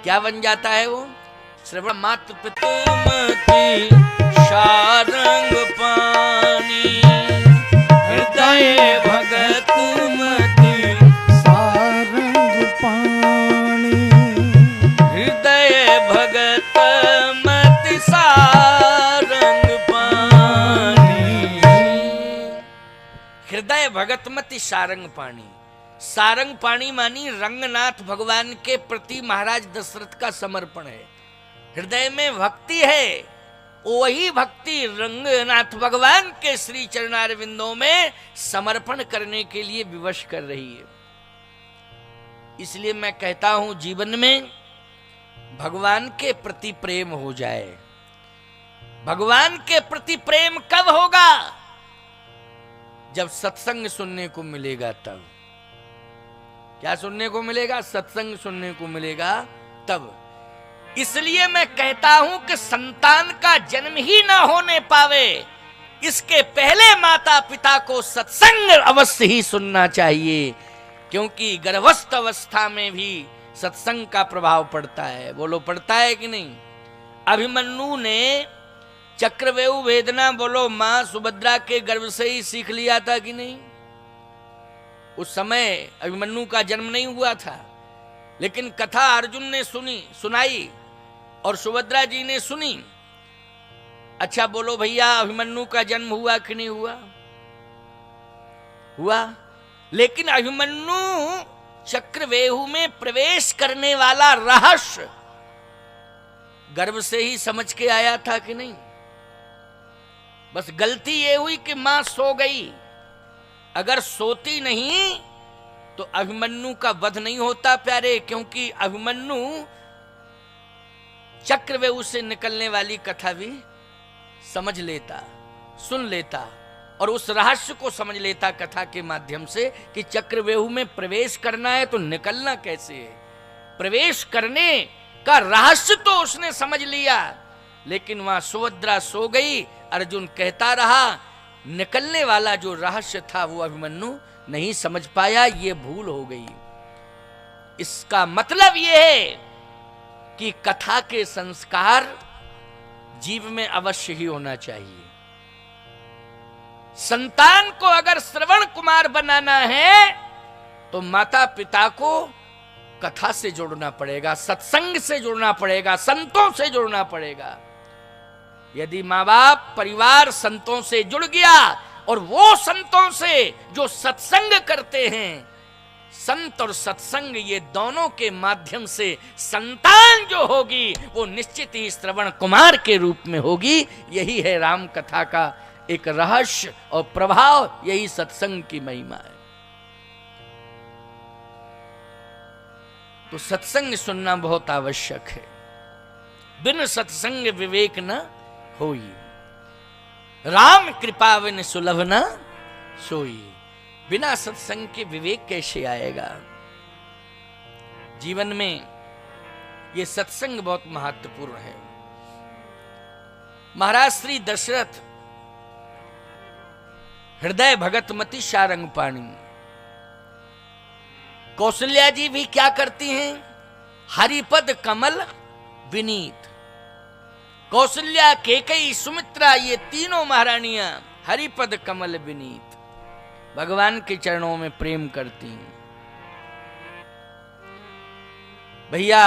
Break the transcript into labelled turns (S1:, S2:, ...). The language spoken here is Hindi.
S1: क्या बन जाता है वो? श्रवण मात्र पितुमति शारंग पानी, हृदय भगत मति
S2: सारंग पानी,
S1: हृदय भगत मति सारंग पानी। हृदय भगत मति सारंग पानी। सारंग पानी मानी रंगनाथ भगवान के प्रति महाराज दशरथ का समर्पण है। हृदय में भक्ति है, वही भक्ति रंगनाथ भगवान के श्री चरणारविंदों में समर्पण करने के लिए विवश कर रही है। इसलिए मैं कहता हूं जीवन में भगवान के प्रति प्रेम हो जाए। भगवान के प्रति प्रेम कब होगा? जब सत्संग सुनने को मिलेगा तब। क्या सुनने को मिलेगा? सत्संग सुनने को मिलेगा तब। इसलिए मैं कहता हूं कि संतान का जन्म ही ना होने पावे, इसके पहले माता पिता को सत्संग अवश्य ही सुनना चाहिए, क्योंकि गर्भस्थ अवस्था में भी सत्संग का प्रभाव पड़ता है। बोलो, पड़ता है कि नहीं? अभिमन्यु ने चक्रव्यूह वेदना, बोलो, मां सुभद्रा के गर्भ से ही सीख लिया था कि नहीं? उस समय अभिमन्यु का जन्म नहीं हुआ था, लेकिन कथा अर्जुन ने सुनाई और सुभद्रा जी ने सुनी। अच्छा बोलो भैया, अभिमन्यु का जन्म हुआ कि नहीं हुआ? हुआ। लेकिन अभिमन्यु चक्रव्यूह में प्रवेश करने वाला रहस्य गर्भ से ही समझ के आया था कि नहीं? बस गलती ये हुई कि मां सो गई। अगर सोती नहीं तो अभिमन्यु का वध नहीं होता प्यारे, क्योंकि अभिमन्यु चक्रव्यूह से निकलने वाली कथा भी समझ लेता, सुन लेता और उस रहस्य को समझ लेता कथा के माध्यम से कि चक्रव्यूह में प्रवेश करना है तो निकलना कैसे है। प्रवेश करने का रहस्य तो उसने समझ लिया, लेकिन वहां सुभद्रा सो गई। अर्जुन कहता रहा, निकलने वाला जो रहस्य था वो अभिमन्यु नहीं समझ पाया, ये भूल हो गई। इसका मतलब यह है कि कथा के संस्कार जीव में अवश्य ही होना चाहिए। संतान को अगर श्रवण कुमार बनाना है तो माता पिता को कथा से जोड़ना पड़ेगा, सत्संग से जोड़ना पड़ेगा, संतों से जोड़ना पड़ेगा। यदि माँ बाप परिवार संतों से जुड़ गया और वो संतों से जो सत्संग करते हैं, संत और सत्संग ये दोनों के माध्यम से संतान जो होगी वो निश्चित ही श्रवण कुमार के रूप में होगी। यही है राम कथा का एक रहस्य और प्रभाव, यही सत्संग की महिमा है। तो सत्संग सुनना बहुत आवश्यक है। बिन सत्संग विवेक न होई, राम कृपा बिन सुलभ न सोई। बिना सत्संग के विवेक कैसे आएगा? जीवन में यह सत्संग बहुत महत्वपूर्ण है। महाराज श्री दशरथ हृदय भगत मति सारंग पानी। कौशल्या जी भी क्या करती हैं? हरिपद कमल विनीत। कौशल्या, केकई, सुमित्रा, ये तीनों महारानियां हरिपद कमल विनीत, भगवान के चरणों में प्रेम करती हैं। भैया